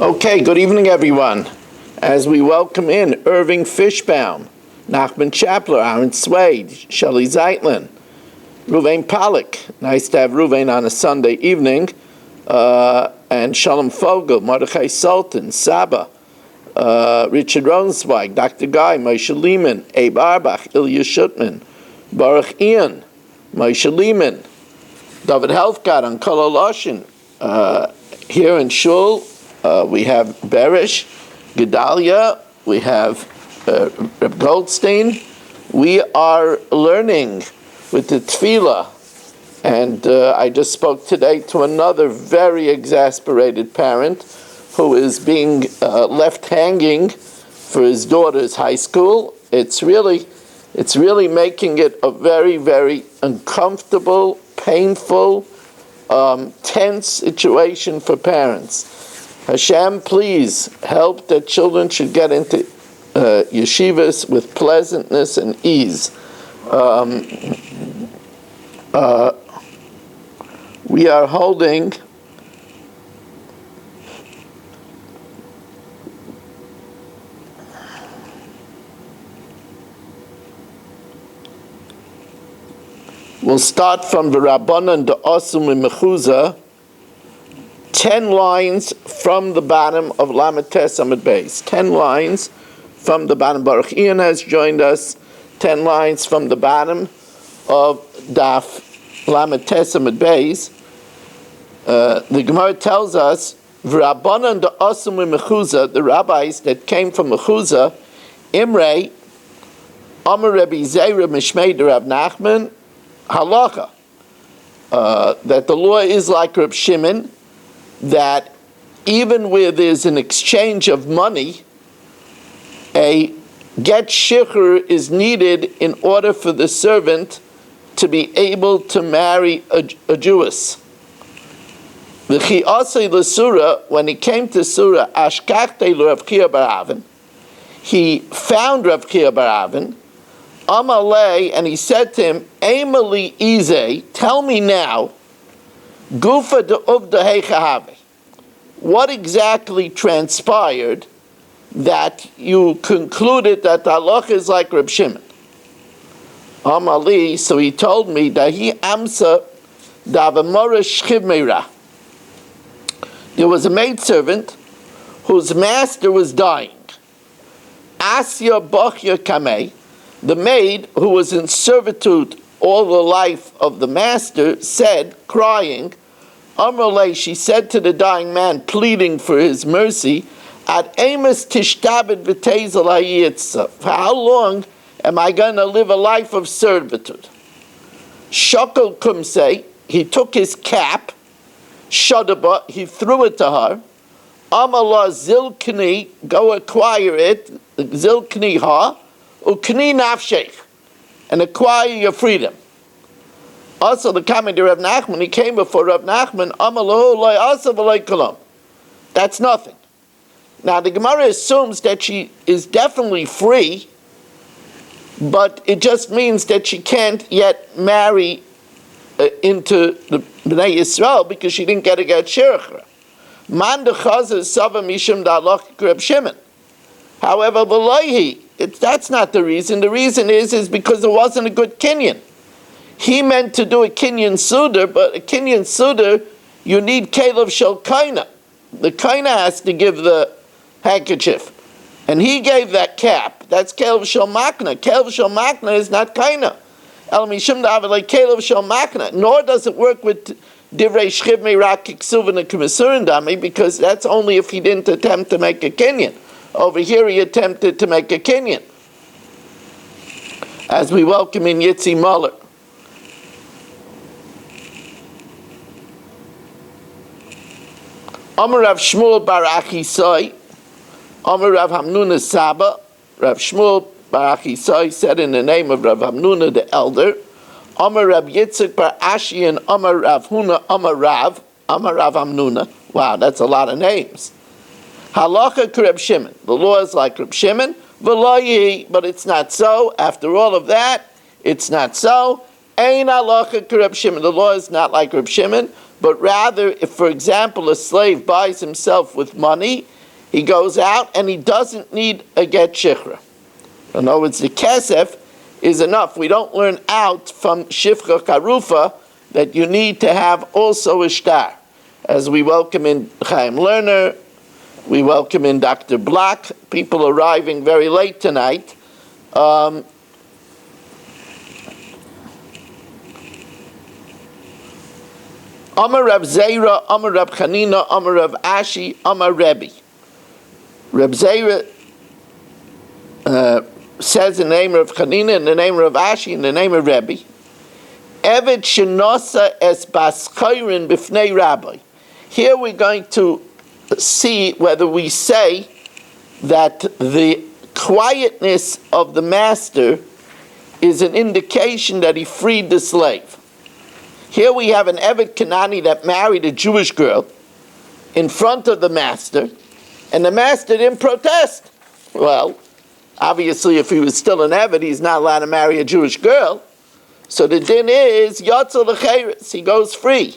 Okay, good evening, everyone. As we welcome in Irving Fishbaum, Nachman Chapler, Aaron Swade, Shelley Zeitlin, Ruvain Pollack. Nice to have Ruvain on a Sunday evening. And Shalom Fogel, Mordechai Sultan, Saba, Richard Rosenzweig, Dr. Guy, Moshe Lehman, Abe Arbach, Ilya Shutman, Baruch Ian, Moshe Lehman, David Helfgott on Kol Loshin. Here in Shul, we have Berish, Gedalia, we have Reb Goldstein. We are learning with the Tefillah, and I just spoke today to another very exasperated parent who is being left hanging for his daughter's high school. It's really making it a very, very uncomfortable, painful, tense situation for parents. Hashem, please help that children should get into yeshivas with pleasantness and ease. We are holding we'll start from the Rabbanan de Osum in Mechuzah, 10 lines from the bottom of Lamed Tes Amud Beis. 10 lines from the bottom. Baruch Ian has joined us. 10 lines from the bottom of Daf Lamed Tes Amud Beis. The Gemara tells us, V'Rabbanan de Osum in Mechuzah, the rabbis that came from Mechuzah, Imrei, Amar Rebbe Zera Mishmei de Rav Nachman, Halacha, that the law is like Reb Shimon, that even where there's an exchange of money, a get shichur is needed in order for the servant to be able to marry a Jewess. V'chi asay l'sura, when he came to Surah, ashkachtei l'Rav Chia bar Avin, he found Rav Chia bar Avin, Amalei, and he said to him, Emily Ize, tell me now, Gufa de Uvda Heichahave, what exactly transpired that you concluded that the halacha is like Reb Shimon? Amali, so he told me that he amsa davamora shchivmeira. There was a maidservant whose master was dying. Asya Bachya Kameh, the maid who was in servitude all the life of the master, said, crying, Amrulay, she said to the dying man, pleading for his mercy, Ad Amos Tishtabed V'Tezel Hayitza. For how long am I going to live a life of servitude? Shokol Kumsei, he took his cap, Shadaba, he threw it to her. Amala Zilkni, go acquire it, Zilkni ha, Ukni Nafshech, and acquire your freedom. Also, the comment to Rav Nachman, he came before Rav Nachman, Amalahu loy asa v'loy kalam. That's nothing. Now, the Gemara assumes that she is definitely free, but it just means that she can't yet marry into the Bnei Yisrael because she didn't get a get shirachra. Man dechaza sava mishum da'alach Reb Shimon. However, v'loyhi, that's not the reason. The reason is because it wasn't a good kinyan. He meant to do a kinyan suder, but a kinyan suder, you need kelev shel kaina. The kaina has to give the handkerchief. And he gave that cap. That's kelev shel makna. Kelev shel makna is not kaina. El mishum da'avalei kelev shel makna. Nor does it work with divrei shchiv me'rak kiksuv and k'mesurin dami, because that's only if he didn't attempt to make a kinyan. Over here he attempted to make a kinyan. As we welcome in Yitzi Muller. Amar Rav Shmuel bar Achisai, Amar Rav Hamnuna Saba, Rav Shmuel bar Achisai said in the name of Rav Hamnuna the elder, Amar Rav Yitzchak bar Ashi and Amar Rav Huna, Amar Rav Hamnuna. Wow, that's a lot of names. Halacha k'Reb Shimon. The law is like Reb Shimon, v'loyi, but it's not so. After all of that, it's not so. Ein halacha k'Reb Shimon. The law is not like Reb Shimon. but rather, if, for example, a slave buys himself with money, he goes out and he doesn't need a get shikra. In other words, the kesef is enough. We don't learn out from shifcha karufa that you need to have also a shtar. As we welcome in Chaim Lerner, we welcome in Dr. Black, people arriving very late tonight. Amar Rav Zeira, Amar Rav Chanina, Amar Rav Ashi, Amar Rebbe. Rav Zeira says in the name of Chanina, in the name of Ashi, in the name of Rebbe, Eved shenosa es baschayrin b'fnei rabbi. Here we're going to see whether we say that the quietness of the master is an indication that he freed the slave. Here we have an Eved Kanani that married a Jewish girl in front of the master, and the master didn't protest. Well, obviously if he was still an Eved, he's not allowed to marry a Jewish girl. So the din is, Yotzel l'cheiris, he goes free.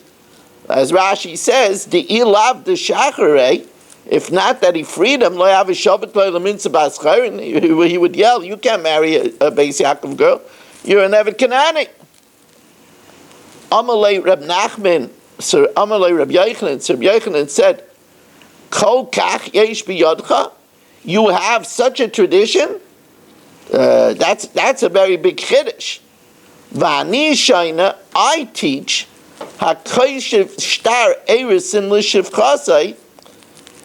As Rashi says, the ilav de shacharei, if not that he freed him, lo yav shabbat lo leminsa baschayrin, he would yell, you can't marry a Beis Yaakov girl, you're an Eved Kanani. Amalei Reb Nachman, Sir Amalei Reb Yochanan, Sir Yochanan said, Kol kach yesh biyodcha, you have such a tradition? That's a very big chiddush. V'ani shayna, I teach, hakoishiv shtar erisin l'shivchasai,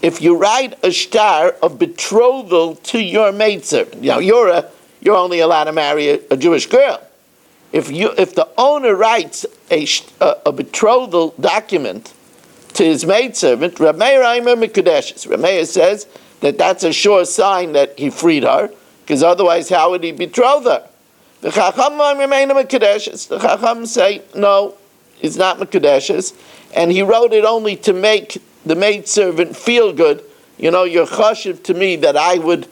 if you write a shtar of betrothal to your maidservant. Now you're only allowed to marry a Jewish girl. If the owner writes a betrothal document to his maidservant, Rameir says that that's a sure sign that he freed her, because otherwise how would he betroth her? The Chacham say, no, it's not Mekadeshes, and he wrote it only to make the maidservant feel good. You know, you're chashiv to me that I would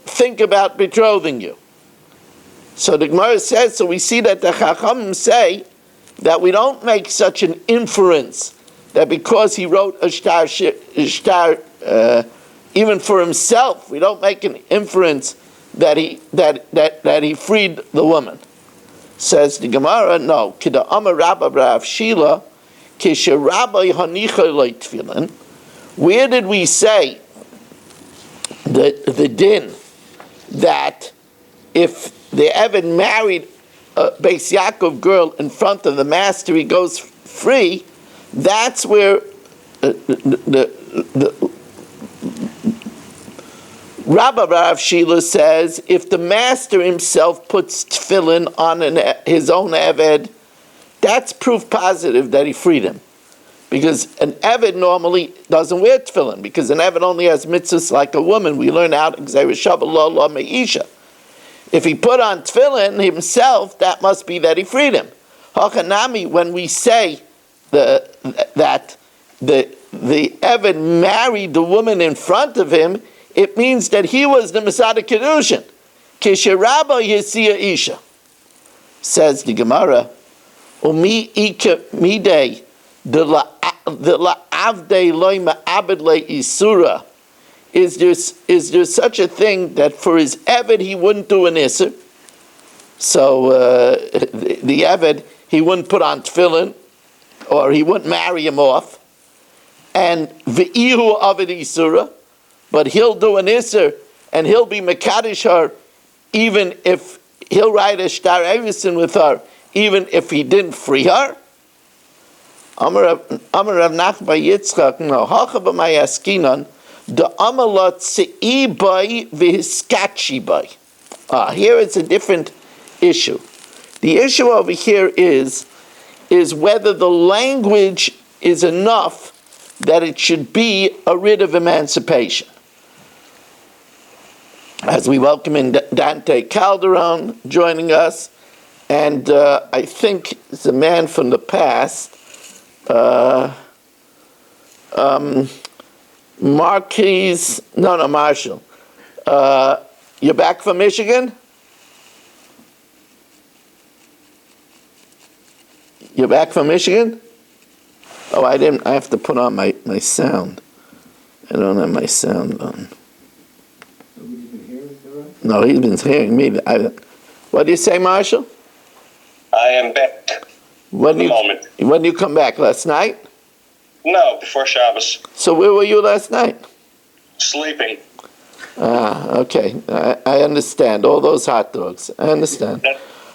think about betrothing you. So the Gemara says, so we see that the Chacham say that we don't make such an inference that because he wrote a shtar even for himself, we don't make an inference that he freed the woman. Says the Gemara, no. Kida Amar Rabba Rav Shila, Kisha Rabbi Hanicha Leit Tefillin. Where did we say the din that if the Evan married a Beis Yaakov girl in front of the master, he goes free? That's where the Rabbi Rav Shila says if the master himself puts tefillin on his own Eved, that's proof positive that he freed him. Because an Eved normally doesn't wear tefillin, because an Eved only has mitzvahs like a woman. We learn out Meisha. If he put on tefillin himself, that must be that he freed him. Hachanami, when we say that the Eved married the woman in front of him, it means that he was the Masada Kedushin. Kisharabba Yesiya Isha. Says the Gemara, Umi Ika Midei, the La'avdei Loima Abedle Isura. Is there such a thing that for his Eved he wouldn't do an Isser? So the Eved, he wouldn't put on tefillin, or he wouldn't marry him off. And V'ihu Aved Isura, but he'll do an Isser, and he'll be Mekadosh her, even if he'll write a Shtar Erisin with her, even if he didn't free her. Amar Rav Nachman Yitzchak, no, Hacha b'may askinan, the Amalot Se'i Bai V'Hiskachi Bai. Here it's a different issue. The issue over here is whether the language is enough that it should be a writ of emancipation. As we welcome in Dante Calderon joining us, and I think it's a man from the past, Marshall. You're back from Michigan? You're back from Michigan? Oh, I have to put on my sound. I don't have my sound on. Nobody's been hearing it, all right? No, he's been hearing me. What do you say, Marshall? I am back. When did you come back? Last night? No, before Shabbos. So where were you last night? Sleeping. Okay. I understand. All those hot dogs. I understand.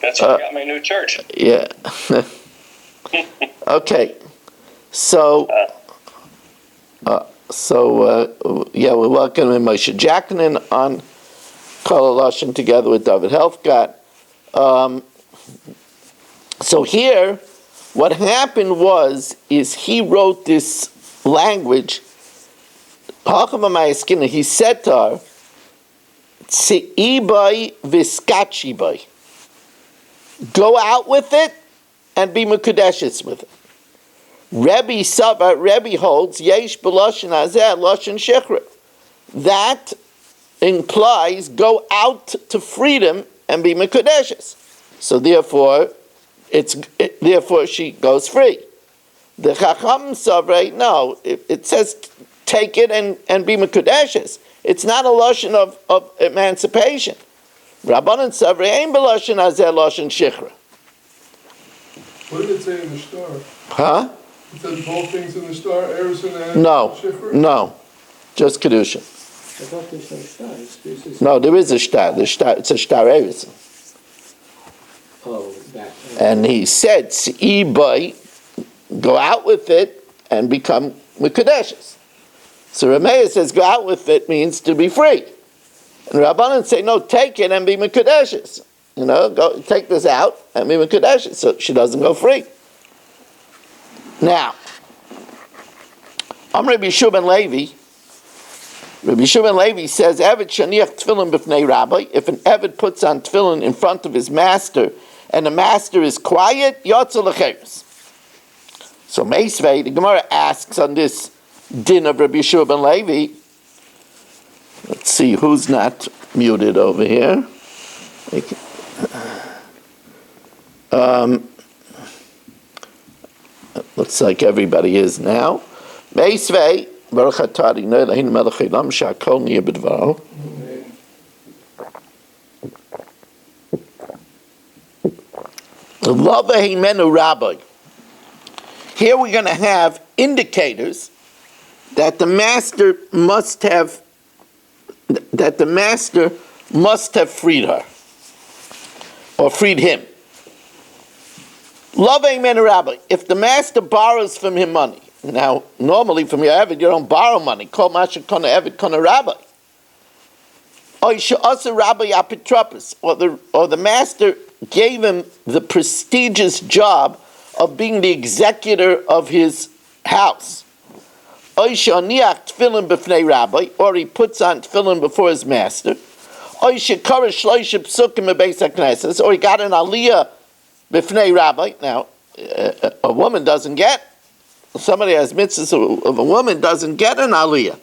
That's how I got my new church. Yeah. Okay. So, yeah, we're welcoming Moshe Jacqueline on Kol Lashon together with David Helfgott. So here, what happened is he wrote this language. He said to her, "Tzeibai v'skachibai." Go out with it and be mekudeshes with it. Rebbe holds yesh b'lashon hazeh lashon shechra. That implies go out to freedom and be mekudeshes. So therefore she goes free. The Chacham Savrei, no, it says take it and be mekudeshes. It's not a lashon of emancipation. Rabbanan Savrei ain't b'lashon hazeh lashon shechra. What did it say in the star? Huh? It says both things in the star, Erison and No, Shifra? no, just Kedusha. I thought there's no stars. No, there is a star. It's a star Erison. Oh, back. And he said, "Ibai, go out with it and become Mekudeshes." So Rameya says, "Go out with it" means to be free, and Rabbanan say, "No, take it and be Mekudeshes." Go take this out and be Mekudeshes, so she doesn't go free. Now, Rabbi Yeshua ben Levi. Rabbi Yeshua ben Levi says, "Eved shaniach tefillin b'fnei rabbi." If an Eved puts on tefillin in front of his master, and the master is quiet, yotza l'cheres. So Meisvei, the Gemara asks on this din of Rabbi Yeshua ben Levi. Let's see who's not muted over here. Looks like everybody is now. Meisvei, Baruch atah Adonai Eloheinu melech haolam shehakol niyeh b'dvaro. Lava himenu rabbi. Here we're going to have indicators that the master must have freed her or freed him. Lava himenu rabbi. If the master borrows from him money, now normally from your Eved you don't borrow money. Kol masha kona Eved kona rabbi. Or the master gave him the prestigious job of being the executor of his house. Or he puts on tefillin before his master. Or he got an aliyah b'fnei rabbi. Now, a woman doesn't get, somebody has mitzvahs of a woman doesn't get an aliyah.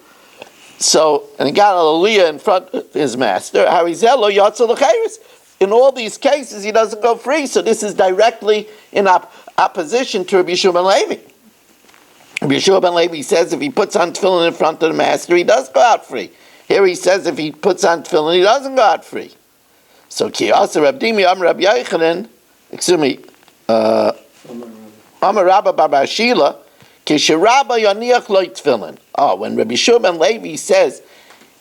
So, and he got an aliyah in front of his master. In all these cases, he doesn't go free. So this is directly in opposition to Rabbi Yeshua ben Levi. Rabbi Yeshua ben Levi says if he puts on tefillin in front of the master, he does go out free. Here he says if he puts on tefillin, he doesn't go out free. So Kiyasa Rabdimi Am Rabbi Yochanan, Amar Rabba Bar Shila, Kisharabba Yaniach Lo Tefillin. Oh, when Rabbi Yeshua ben Levi says,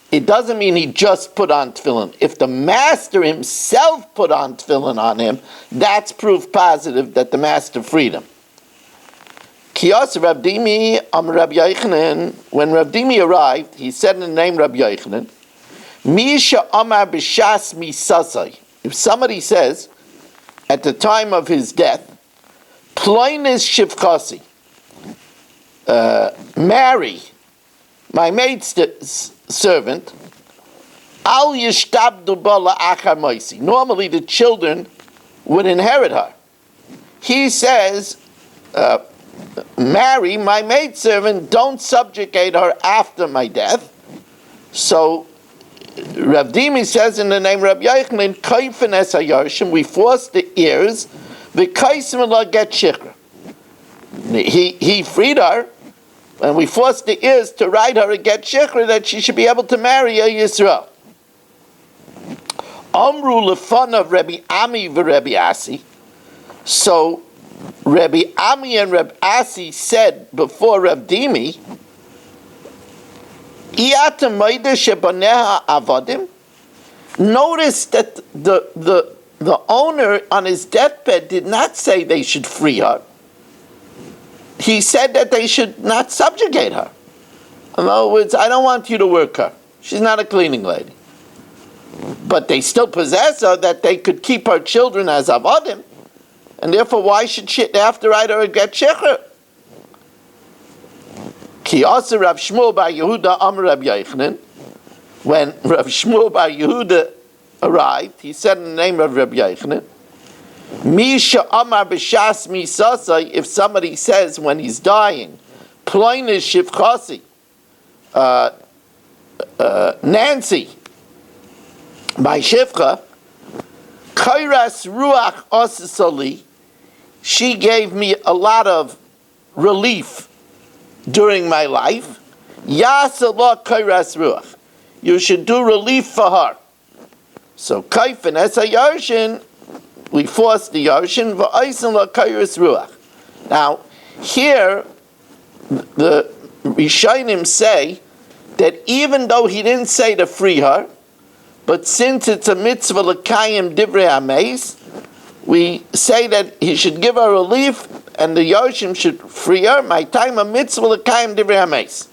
it doesn't mean he just put on tefillin. If the master himself put on tefillin on him, that's proof positive that the master freed him. Kiyas Rabdimi Am Rabbi Yochanan. When Rabdimi arrived, he said in the name Rabbi Yochanan, Misha Amar B'Shas Misasai. If somebody says, at the time of his death, Ploinis Shivchasi, marry my maidservant, Al Yishtabdu Bala Achar Moisi. Normally the children would inherit her. He says, marry my maidservant, don't subjugate her after my death. So Rav Dimi says in the name Rabbi Yochanan, Kaifen es hayarshim, we force the heirs, the kaisim la get shikra. he freed her, and we forced the Is to write her a get shechra that she should be able to marry a Yisrael. Amru lefanav Rabbi Ami v'Rebbi Asi. So Rabbi Ami and Rabbi Asi said before Rabbi Dimi, notice that the owner on his deathbed did not say they should free her. He said that they should not subjugate her. In other words, I don't want you to work her. She's not a cleaning lady. But they still possess her, that they could keep her children as avadim, and therefore why should she have to write her a get shecher? Ki asa Rav Shmuel bar Yehuda Amar Rav Yochanan. When Rav Shmuel bar Yehuda arrived, he said in the name of Rav Yochanan, Misha Amar b'shas misasai, if somebody says when he's dying, Ploinish shivchasi, Nancy, my shivcha, Kairas ruach asisali, she gave me a lot of relief during my life. Yasalah kairas ruach, you should do relief for her. So kaifin as a yarshin, we forced the yarshin v'aisen la kairas ruach. Now here the Rishonim say that even though he didn't say to free her, but since it's a mitzvah l'kayim divrei hameis, we say that he should give her relief, and the Yoshim should free her. My time a mitzvah l'kayim divrei hameis.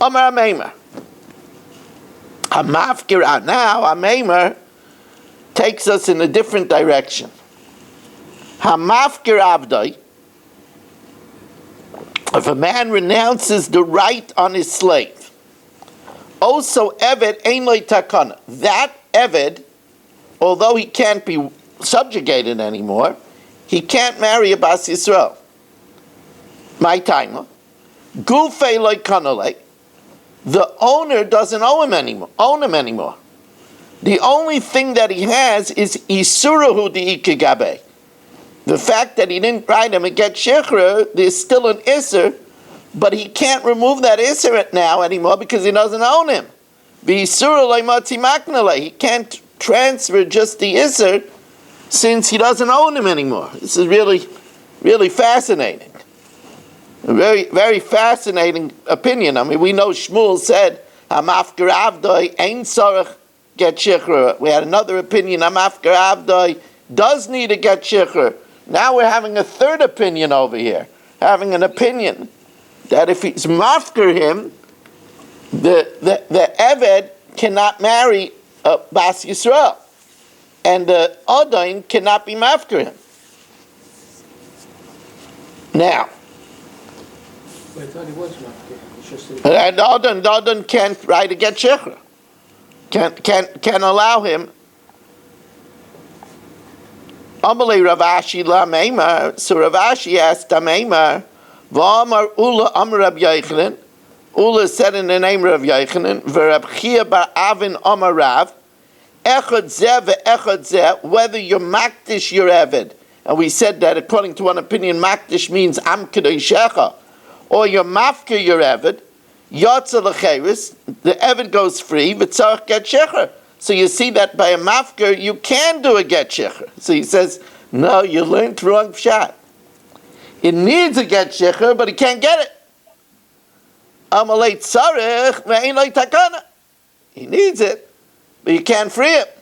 Amar Ameimer. Hamafkir now Ameimer takes us in a different direction. Hamafkir avdai. If a man renounces the right on his slave, also Eved ein lo takana. That Eved, although he can't be subjugated anymore, he can't marry a Bas Yisrael. My time. Gufei lo kanale. The owner doesn't own him anymore. The only thing that he has is Isurahu di'ikagabe. The fact that he didn't write him a get shechra, there's still an Isser, but he can't remove that Isser now anymore because he doesn't own him. He can't transfer just the Isser since he doesn't own him anymore. This is really, really fascinating. A very, very fascinating opinion. I mean, we know Shmuel said, Hamafkar Avdoi Ein Sarach get shechra. We had another opinion, Hamafkar Avdoi does need a get shechra. Now we're having a third opinion over here. Having an opinion that if he's mafker him, the Eved cannot marry Bas Yisrael, and the Odain cannot be mafker him. Now, But I thought he was mafkir. It's just that and the Odain can't write a get shechra. Can allow him. Amalei Ravashi la Meimar. So Ravashi asked Meimar, V'amar Ula Amar Rab Yochanan. Ula said in the name of Rab Yochanan, V'Rab Chia bar Avin Amar Rav, Echad zeh ve'echad zeh, whether you're makdish your Eved. And we said that according to one opinion, makdish means am kedoshecha, or you're mafker your Eved, yotza l'cheres, the Eved goes free, v'tzarach get shecher. So you see that by a mafker, you can do a get shecher. So he says, no, you learned wrong pshat. It needs a get shecher, but he can't get it. Amalei tzarech ve'ein lo takana. He needs it, but you can't free it.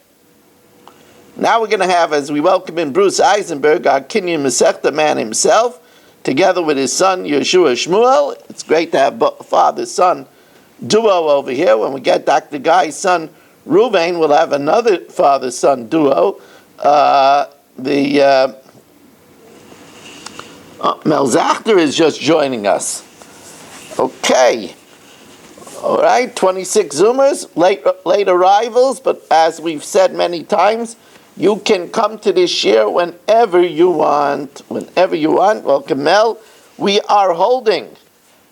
Now we're going to have, as we welcome in Bruce Eisenberg, our Kinyan Masechta man himself, together with his son Yeshua Shmuel. It's great to have father-son duo over here. When we get Dr. Guy's son Ruvain, we'll have another father-son duo. Mel Zachter is just joining us. Okay. All right, 26 Zoomers, late arrivals, but as we've said many times, you can come to this share whenever you want. Whenever you want. Welcome, Mel. We are holding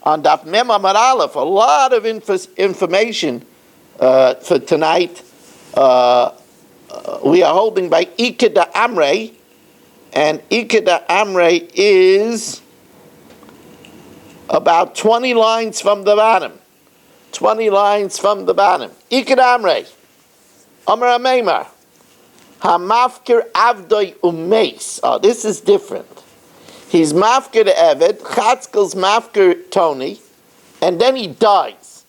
on Daf Mem Amar Aleph a lot of information for tonight. We are holding by Ike da Amrei, And Ikeda Amre is about 20 lines from the bottom. 20 lines from the bottom. Ikeda Amre. Amar Ameimar. Hamafkir Avdoi Umeis. Oh, this is different. He's Mafkir Eved, Chatzkel's Mafkir Tony, and then he dies.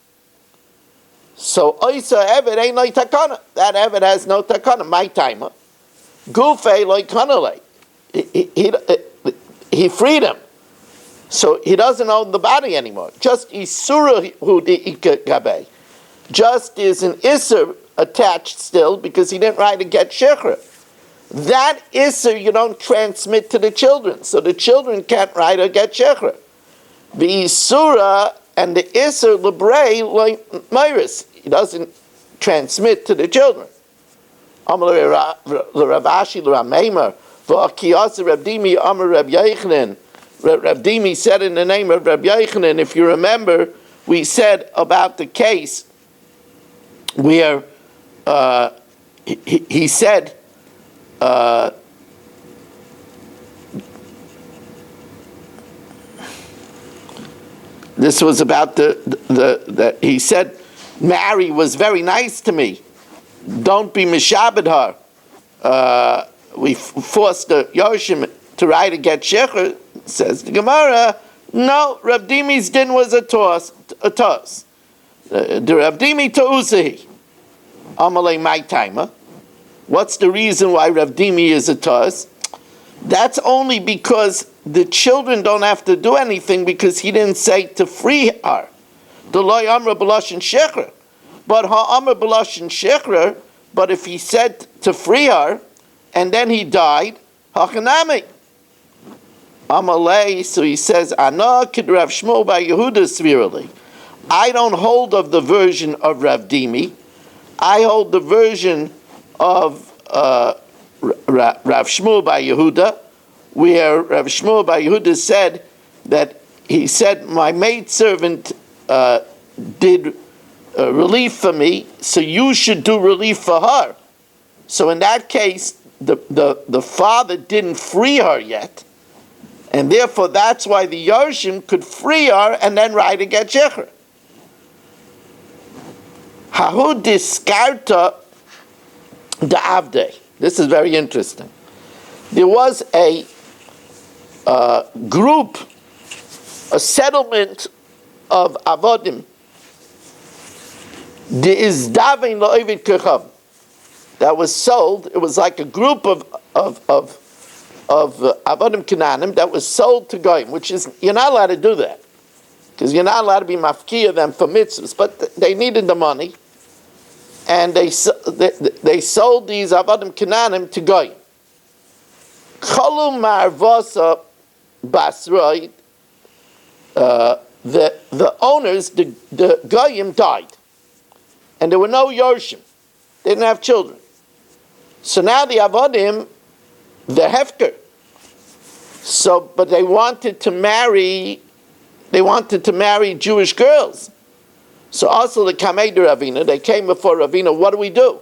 So Oisa Eved ain't like Takana. That Eved has no Takana. My timer. Gufe like Kanale. He freed him. So he doesn't own the body anymore. Just Isura hu gabe. Just is an Isser attached still because he didn't write a get shechra. That Isser you don't transmit to the children. So the children can't write a get shechra. The Isura and the Isser lebrei like Myris. He doesn't transmit to the children. Amar Ravashi l'Rameimer v'Akiyasa Reb Dimi Amar Reb Yochanan. Reb Dimi said in the name of Reb Yochanan. If you remember, we said about the case where he said this was about the he said Mary was very nice to me. Don't be mishabed her. We forced the Yoshim to write a get shecher. Says the Gemara, no, Reb Dimi's din was a toss. The Reb Dimi ta'usahi. Amalei my timer. What's the reason why Reb Dimi is a toss? That's only because the children don't have to do anything because he didn't say to free her. The loy amra b'lashon shecher. But ha'amra b'lashon shecher, but if he said to free her, and then he died, ha'chanami. Amalei, so he says, Ana kid Rav Shmuel by Yehuda svirally. I don't hold of the version of Rav Dimi. I hold the version of Rav Shmuel by Yehuda, where Rav Shmuel by Yehuda said that he said, my maidservant did relief for me, so you should do relief for her. So in that case, the father didn't free her yet, and therefore that's why the Yoshim could free her and then write a get shecher. Hahu diskarta the avde. This is very interesting. There was a group, a settlement of avodim. There is davin lo'ovid kechav that was sold. It was like a group of avodim kananim that was sold to goyim, which is you're not allowed to do that because you're not allowed to be mafkiya them for mitzvahs. But they needed the money, and they sold these avodim kananim to goyim. Cholu marvasa basroi. The owners, the goyim died, and there were no yorshim. They didn't have children. So now the avodim, the hefker. So, but they wanted to marry Jewish girls. So also the Kamei de Ravina, they came before Ravina. What do we do?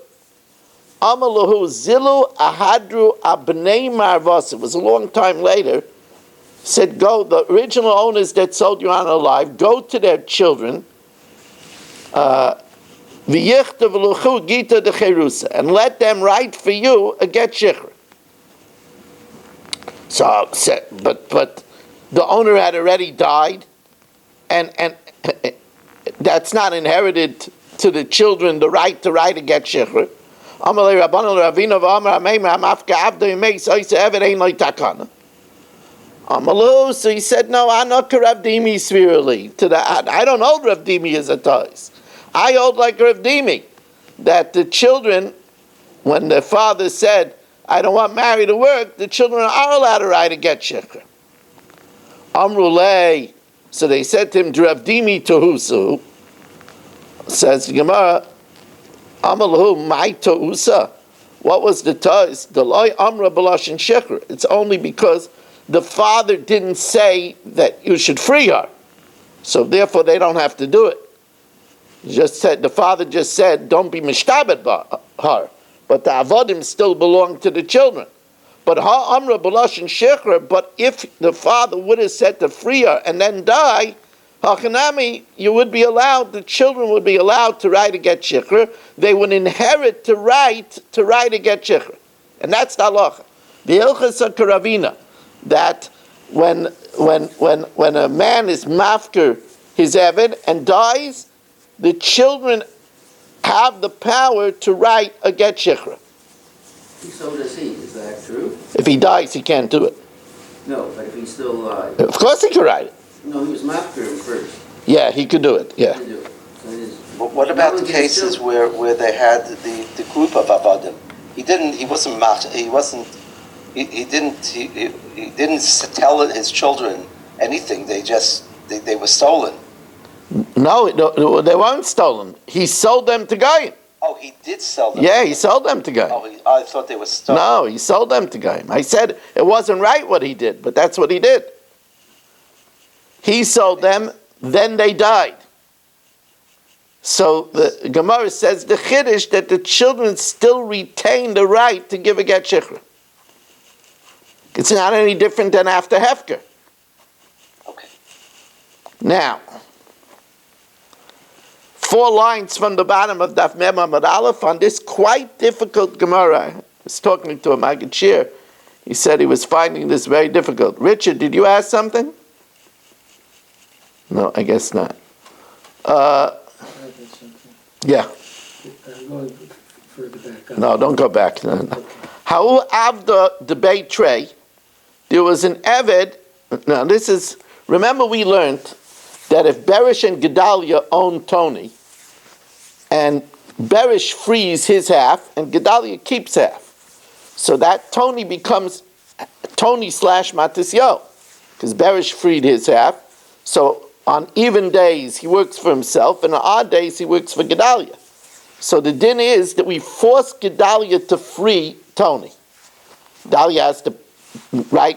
Amalahu zilu ahadru abnei marvasa. It was a long time later. Said, go, the original owners that sold you on alive, go to their children, and let them write for you a get shechra. So, but the owner had already died, and that's not inherited to the children, the right to write a get shechra. Amalei Rabbanan Ravina v'Amar Ameimar Hamafka Avdei Meis Oisa Eved Ein Lo Takana. Amalu, so he said, no, I'm not Rav Dimi spherically. I don't hold Rav Dimi as a toys. I hold like Rav Dimi, that the children, when the father said, I don't want Mary to work, the children are allowed to write a get shechra. Amrulei, so they said to him, Rav Dimi tohusu, says Gemara, Amalu, my tohusa. What was the toys? The loy amra b'lashon shechra. It's only because the father didn't say that you should free her, so therefore they don't have to do it. The father just said, don't be mishtabed by her, but the avodim still belong to the children. But ha'amra b'lashon shechra. But if the father would have said to free her and then die, ha'chanami, you would be allowed. The children would be allowed to write a get shechra. They would inherit to write a get shechra, and that's the halacha. The ilchas karavina, that when a man is mafker his eved and dies, the children have the power to write a get shechra. So does he, is that true? If he dies, he can't do it. No, but if he's still alive. Of course he could write it. No, he was mafker him first. Yeah, he could do it, yeah. He could do it. So it is- But what about the cases where they had the group of avadim? He didn't tell his children anything. They were stolen. No, they weren't stolen. He sold them to Goyim. Oh, he did sell them. Yeah, he sold them to Goyim. Oh, I thought they were stolen. No, he sold them to Goyim. I said it wasn't right what he did, but that's what he did. He sold them, then they died. So the Gemara says the Chiddush that the children still retain the right to give a get shechra. It's not any different than after Hefker. Okay. Now, 4 lines from the bottom of Daf Mem Amud Aleph on this quite difficult Gemara. I was talking to a Maggid Shir. He said he was finding this very difficult. Richard, did you ask something? No, I guess not. Yeah. I'm going further back up. No, don't go back. How Avda debate tray? There was an Eved. Now this is. Remember, we learned that if Berish and Gedalia own Tony, and Berish frees his half, and Gedalia keeps half, so that Tony becomes Tony / Matisyo, because Berish freed his half. So on even days he works for himself, and on odd days he works for Gedalia. So the din is that we force Gedalia to free Tony. Gedalia has to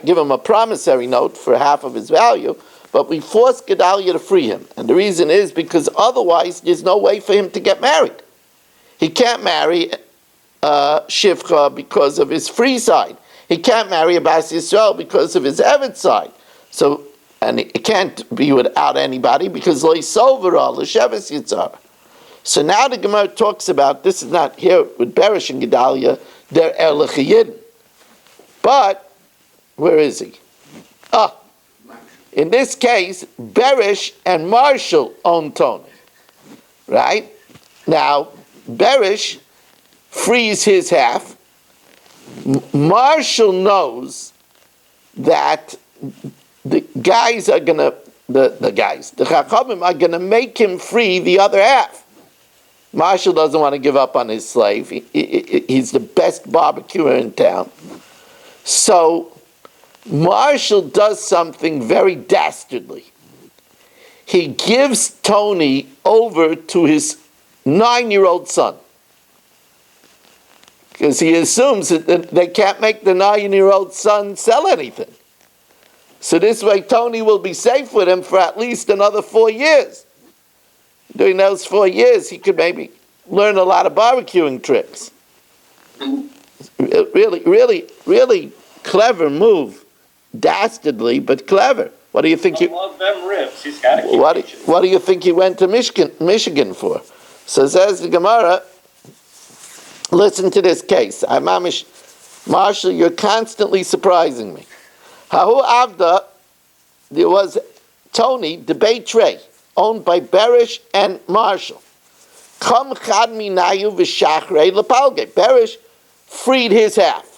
give him a promissory note for half of his value, but we force Gedalia to free him. And the reason is because otherwise there's no way for him to get married. He can't marry Shivcha because of his free side. He can't marry Abbas Yisrael because of his Eved side. So, and it can't be without anybody because Lo Yisovera L'Sheves Yitzhar. So now the Gemara talks about, this is not here with Berish and Gedalia, they're Erlechiyid. But, where is he? In this case, Berish and Marshall own Tony. Right? Now, Berish frees his half. Marshall knows that the guys are going to, the Chachamim are going to make him free the other half. Marshall doesn't want to give up on his slave. He's the best barbecuer in town. So Marshall does something very dastardly. He gives Tony over to his 9-year-old son. Because he assumes that they can't make the 9-year-old son sell anything. So this way Tony will be safe with him for at least another 4 years. During those 4 years, he could maybe learn a lot of barbecuing tricks. Really clever move. Dastardly, but clever. What do you think? I love them ribs. He's got to keep What do you think he went to Michigan for? So says the Gemara, listen to this case. Marshall, you're constantly surprising me. Hahu Avda, there was Tony, the Beit Trey, owned by Berish and Marshall. Kam chad minayu v'shachrei lepalge. Berish freed his half.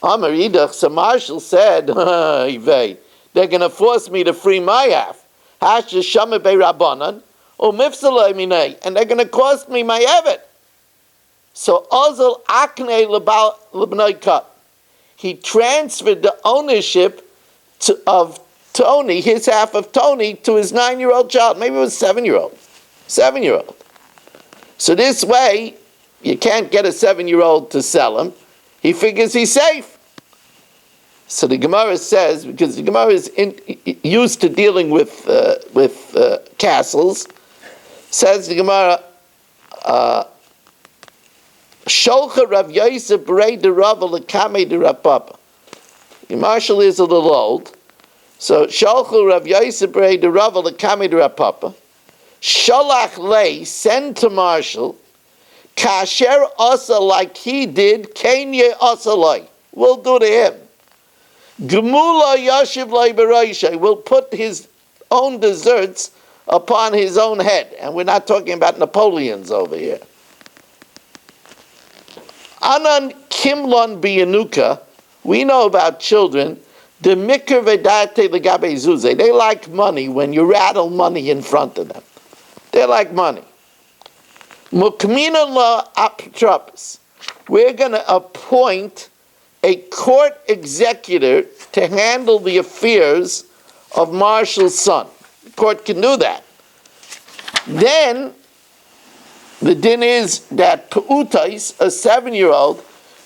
Amar Idach, so Marshall said, they're going to force me to free my half. Hasha shama bei rabbanan, o mifsalei minei, and they're going to cost me my evet. So Ozil akne lebnei cut. He transferred the ownership of Tony, his half of Tony, to his 9-year-old child. Maybe it was 7-year-old. 7-year-old. So this way, you can't get a 7-year-old to sell him. He figures he's safe. So the Gemara says, because the Gemara is used to dealing with castles, says the Gemara, Sholcha Rav Yosef Brei de Rav Lekame de Rav Papa. Marshall is a little old. So Shalchu Rav Yosef Brei de Rava Lekami de Rav Papa. Shalach lei, send to Marshall. Kasher asa like he did, Kenya asa lei. We'll do to him. Gemula yashiv lei bereishay. We'll put his own desserts upon his own head. And we're not talking about Napoleons over here. Anan kimlon biyanuka. We know about children. The mikr vedate legabe zuze. They like money when you rattle money in front of them. They like money. Mukmina la apotropos. We're going to appoint a court executor to handle the affairs of Marshall's son. The court can do that. Then, the din is that Peutais, a 7-year-old,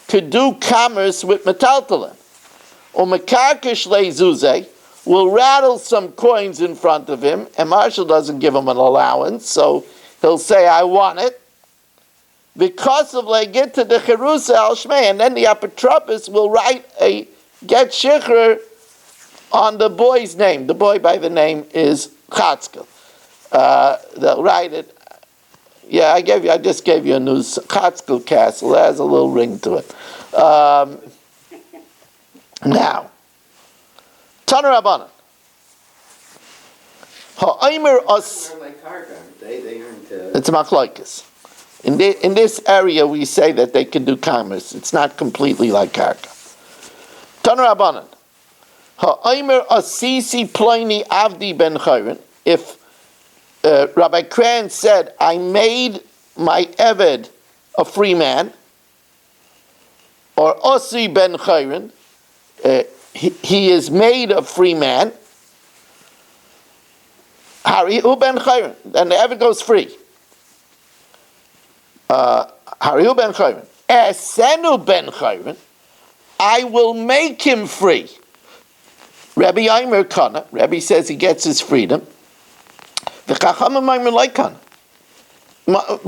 could do commerce with metaltalin. Or Mekarkish lezuze will rattle some coins in front of him, and Marshall doesn't give him an allowance, so he'll say, I want it. Because of get to the Cherusa al Shmei, and then the apotropos will write a get shikhr on the boy's name. The boy by the name is Chatzkel. They'll write it. Yeah, I just gave you a new Chatzkel Castle. It has a little ring to it. Now, Tana Rabbanan. Ha'aymer os. They're like karka, aren't they? They aren't. It's a machlokes. In this area, we say that they can do commerce. It's not completely like karka. Tana Rabbanan. Ha'aymer asisi ploini avdi ben chayrin. If Rabbi Kran said, I made my Eved a free man, or Osi ben chayrin, he is made a free man. Harihu ben chayrin, then the Eved goes free. Harihu ben chayrin, Esenu ben chayrin, I will make him free. Rabbi Aimer Kana, Rabbi says he gets his freedom. The Chachamim Aimer like Kana.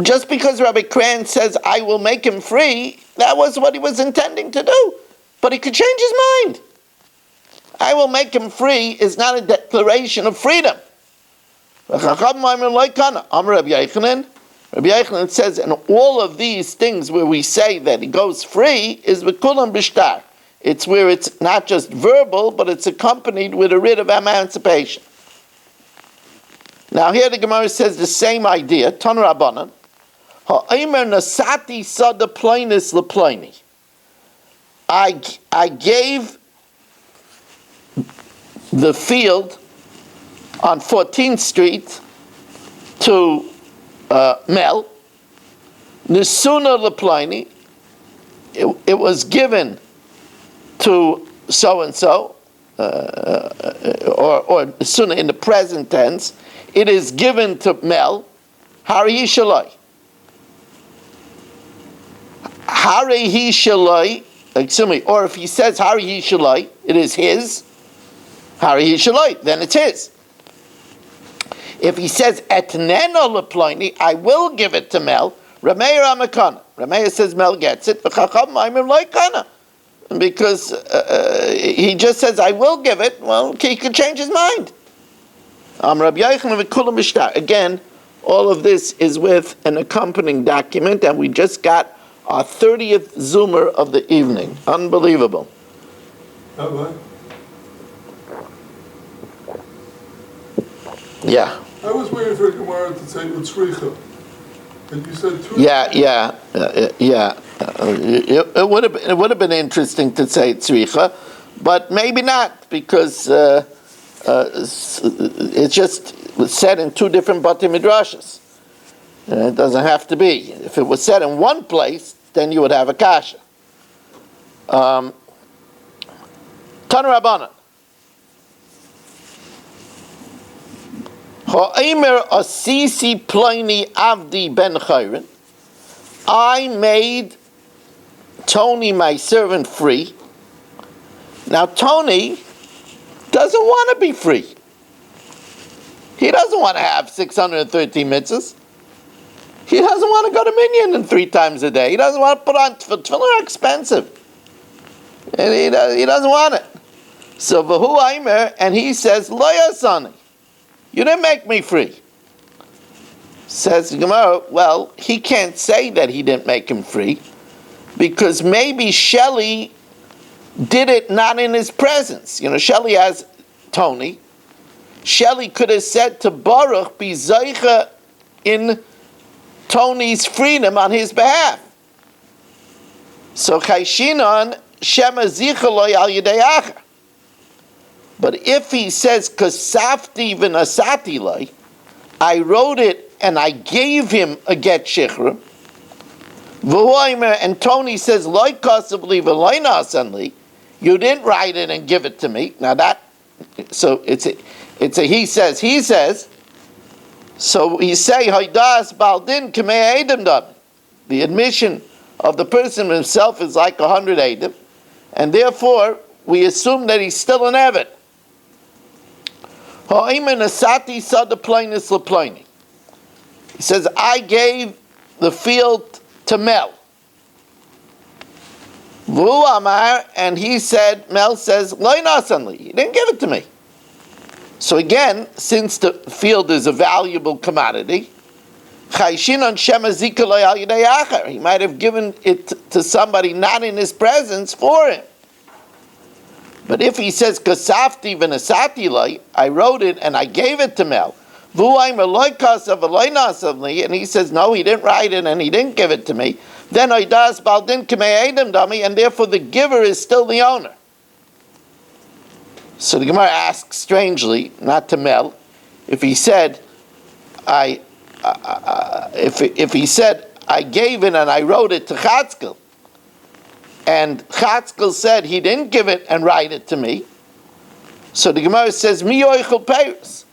Just because Rabbi Kran says I will make him free, that was what he was intending to do. But he could change his mind. I will make him free is not a declaration of freedom. Rabbi Yochanan says, and all of these things where we say that he goes free is v'kulam b'shtar. It's where it's not just verbal, but it's accompanied with a writ of emancipation. Now here the Gemara says the same idea. Tan Rabbanan, ha'aymer nasati sada plainis leplaini. I gave the field on 14th Street to Mel. Nisuna leplaini. It was given to so and so, or Nisuna in the present tense. It is given to Mel. Hari Shalai. Hari Shalai. Excuse me. Or if he says Hari Shalai, it is his. Hari Shalai, then it's his. If he says Etneno leplaini, I will give it to Mel. Rameir Amakana. Rameir says Mel gets it. Because he just says I will give it. Well, he could change his mind. Again, all of this is with an accompanying document, and we just got our 30th Zoomer of the evening. Unbelievable. What? Yeah. I was waiting for Gemara to say Utzricha. And you said two. Yeah. It would have been interesting to say Tzricha, but maybe not, because it just was said in two different Bati Midrashas. It doesn't have to be. If it was said in one place, then you would have a kasha. Tan Rabbanan. Ha'emer asisi ploini avdi ben chayrin. I made Tony, my servant, free. Now Tony doesn't want to be free. He doesn't want to have 613 mitzvahs. He doesn't want to go to Minyan 3 times a day. He doesn't want to put on tefillin are expensive. And he doesn't want it. So Vahu Aimer, and he says, Lo yasani, you didn't make me free. Says the Gemara, well, he can't say that he didn't make him free, because maybe Shelley did it not in his presence. Shelley has Tony. Shelley could have said to Baruch, be zeicha in Tony's freedom on his behalf. So Chayshinon Shema zicha lo al yedei acher. But if he says kasafti v'nasati lo, I wrote it and I gave him a get shichra, and Tony says loy kasavli v'loy nasanli, you didn't write it and give it to me. Now so it's a he says. So we say Haidas Baldin Kamei Adam Dam. The admission of the person himself is like 100 Adam, and therefore we assume that he's still an Eved. He says, I gave the field to Mel. Vu Amar, and he said, Mel says, Loi nasanli, he didn't give it to me. So again, since the field is a valuable commodity, he might have given it to somebody not in his presence for him. But if he says, Kasafti v'nasati loi, I wrote it and I gave it to Mel, and he says, no, he didn't write it and he didn't give it to me, then Oidas Baldin Kamei Adam Dami, and therefore the giver is still the owner. So the Gemara asks strangely, not to Mel, if he said, if he said, I gave it and I wrote it to Chatzkel, and Chatzkel said he didn't give it and write it to me, so the Gemara says, Mi yoichel peiros,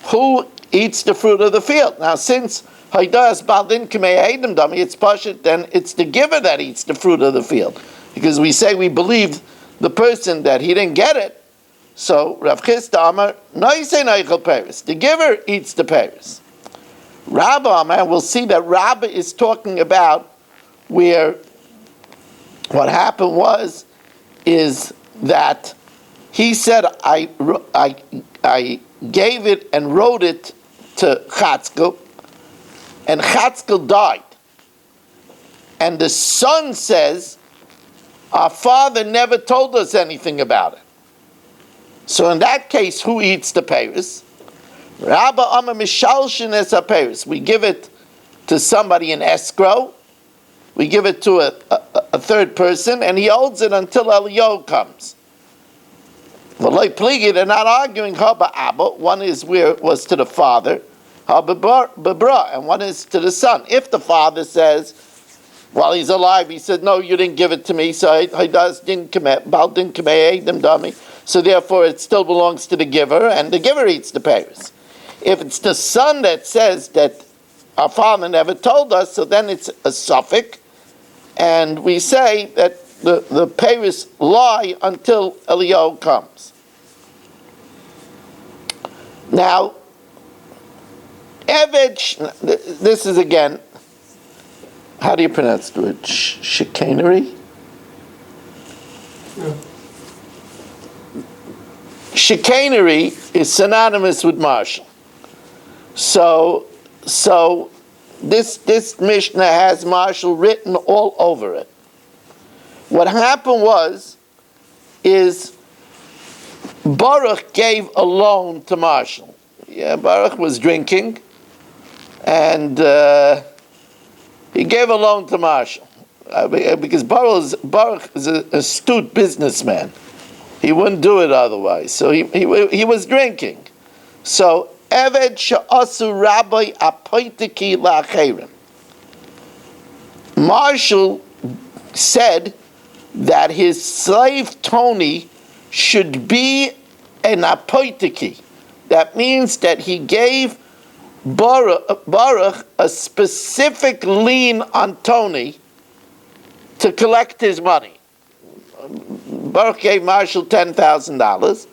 who eats the fruit of the field? Now since Haidas Baldin Kamei Adam Dami, it's pashut, then it's the giver that eats the fruit of the field, because we say we believe the person that he didn't get it. So Rav Chisda Amar, noisei noichel peiros, the giver eats the peiros. Rabba Amar, we'll see that Rabba is talking about where what happened is that he said, I gave it and wrote it to Chatzkel, and Chatzkel died. And the son says, our father never told us anything about it. So in that case, who eats the peiros? Rabba Amar mishalshin es ha-peiros. We give it to somebody in escrow. We give it to a third person, and he holds it until Eliyahu comes. V'loi pligi, they're not arguing haba abba. One is where it was to the father, haba bebra, and one is to the son. If the father says, while he's alive, he said, no, you didn't give it to me, so he didn't commit, Bal didn't commit, dummy. So therefore it still belongs to the giver, and the giver eats the peiros. If it's the son that says that our father never told us, so then it's a suffix, and we say that the peiros lie until Eliyahu comes. Now, Eved, this is again, how do you pronounce the word? Chicanery? Yeah. Chicanery is synonymous with marshal. So this Mishnah has marshal written all over it. What happened is Baruch gave a loan to Marshall. Yeah, Baruch was drinking, and he gave a loan to Marshall because Baruch is an astute businessman. He wouldn't do it otherwise. So he was drinking. So Eved she'asu rabbi apoitiki la'acherim. Marshall said that his slave Tony should be an apoitiki. That means that he gave Baruch a specific lien on Tony to collect his money. Baruch gave Marshall $10,000,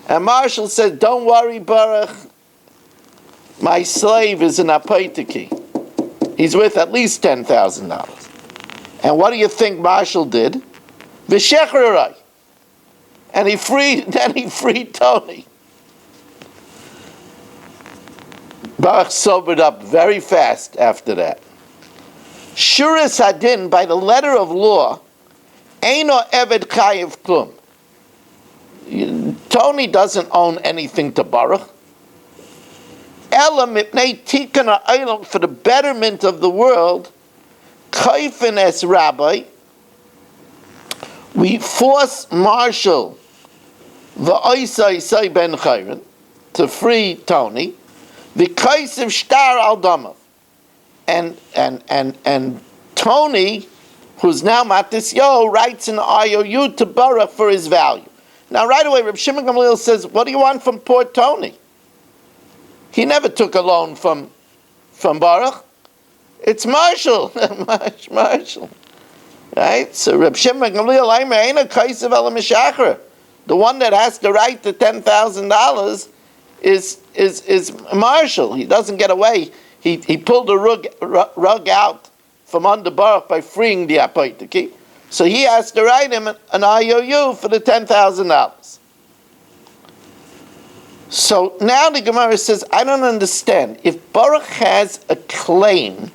and Marshall said, don't worry, Baruch, my slave is an apoitiki. He's worth at least $10,000. And what do you think Marshall did? V'shechrerai. and he freed Tony. Baruch sobered up very fast after that. Shuras Hadin, by the letter of law, Eino Eved Chayiv Klum. Tony doesn't own anything to Baruch. Elam Mipnei Tikkun Ha'olam, for the betterment of the world, Kaifin as Rabbi, we force Marshall the Oisai Ben Chayrin to free Tony, the Kaisiv Shtar Al Damav. And Tony, who's now Matis Yo, writes an IOU to Baruch for his value. Now, right away, Reb Shimon Gamliel says, "What do you want from poor Tony? He never took a loan from Baruch. It's Marshall, Marshall, right? So Reb Shimon Gamliel, the one that has the right to $10,000 is Marshall. He doesn't get away." He pulled the rug out from under Baruch by freeing the apoitiki. So he has to write him an IOU for the $10,000. So now the Gemara says, I don't understand. If Baruch has a claim,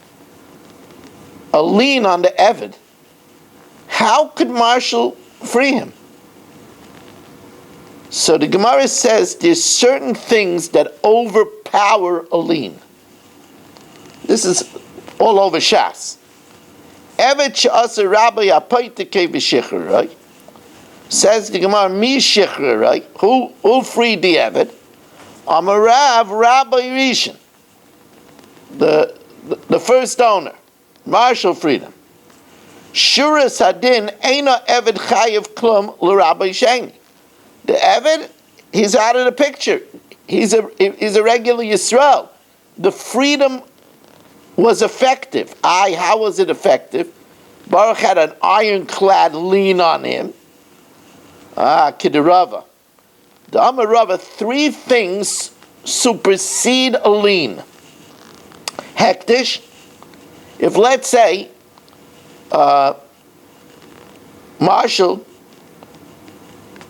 a lien on the Eved, how could Marshall free him? So the Gemara says there's certain things that overpower a lien. This is all over Shas. Evet she'asa rabbi apoitike v'shichur, right? Says the Gemara, mi shichur, right? Who freed the Evet? Amarav Rabbi Rishon, the first owner. Marshall freed him. Shuras Hadin eina Evet chayiv klum l'Rabbi Sheni. The Evet, he's out of the picture. He's a regular Yisrael. The freedom was effective. How was it effective? Baruch had an ironclad lien on him. Kidirava. The Amarava, three things supersede a lien. Hektish, if let's say Marshall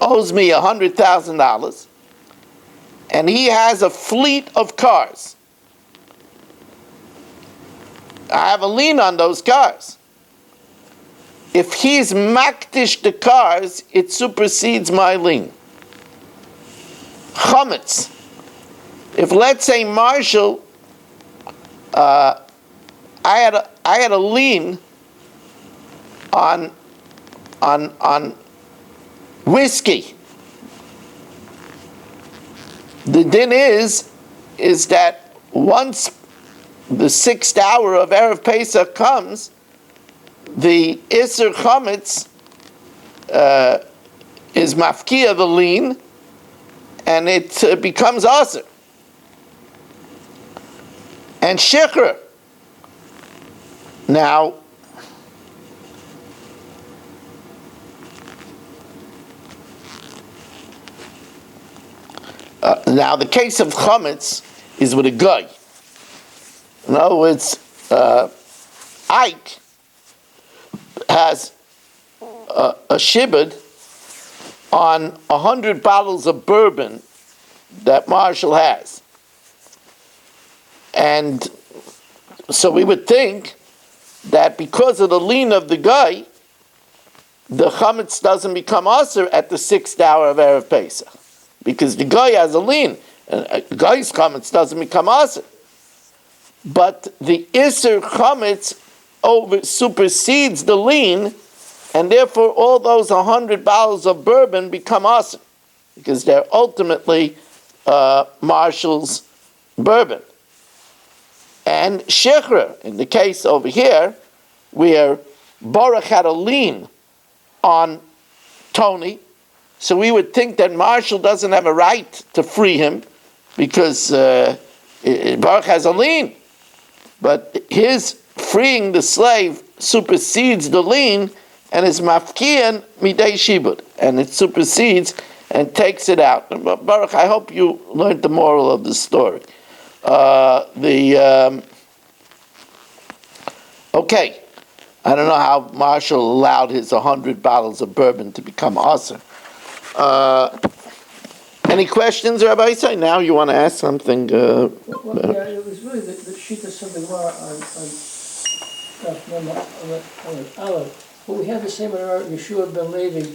owes me $100,000 and he has a fleet of cars. I have a lien on those cars. If he's makdish the cars, it supersedes my lien. Chametz. If let's say Marshall, I had a lien on whiskey. The din is that once the 6th hour of Erev Pesach comes, the Isser Chametz is mafkia the lien, and it becomes aser. And shikra. Now, the case of chametz is with a guy. In other words, Ike has a shibud on 100 bottles of bourbon that Marshall has. And so we would think that because of the lien of the guy, the chametz doesn't become aser at the 6th hour of Erev Pesach. Because the guy has a lien. And the guy's chametz doesn't become aser. But the Isser chametz supersedes the lien, and therefore all those 100 bottles of bourbon become aser, because they're ultimately Marshall's bourbon. And shechra, in the case over here, where Baruch had a lien on Tony, so we would think that Marshall doesn't have a right to free him, because Baruch has a lien. But his freeing the slave supersedes the lien and is mafkian midei shibud, and it supersedes and takes it out. Baruch, I hope you learned the moral of the story. Okay, I don't know how Marshall allowed his 100 bottles of bourbon to become aser. Any questions, Rabbi Isai? Now you want to ask something? Well, yeah, it was really the sheet of something more on Aleph. But we have the same in our Yeshua ben Levi,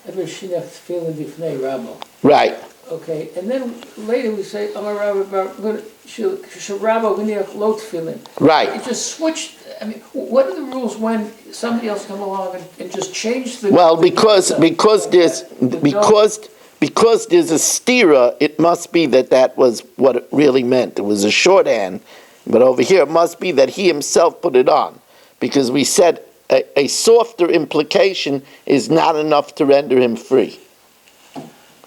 ever shinach tefillin bifnei Ramo. Right. Okay, and then later we say, Amar Rabba Sharabo Gniach Lo Tefillin. Right. It just switched. I mean, what are the rules when somebody else come along and just change the? Well, because there's a stira, it must be that was what it really meant. It was a shorthand, but over here it must be that he himself put it on, because we said a softer implication is not enough to render him free.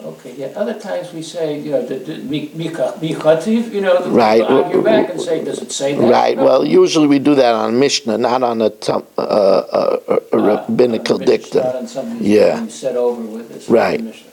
Okay, yeah. Other times we say, michativ, Right. argue back and say, does it say that? Right. Well, usually we do that on Mishnah, not on a rabbinical dicta. Not on something Yeah. being said over with this. Right. Mishnah.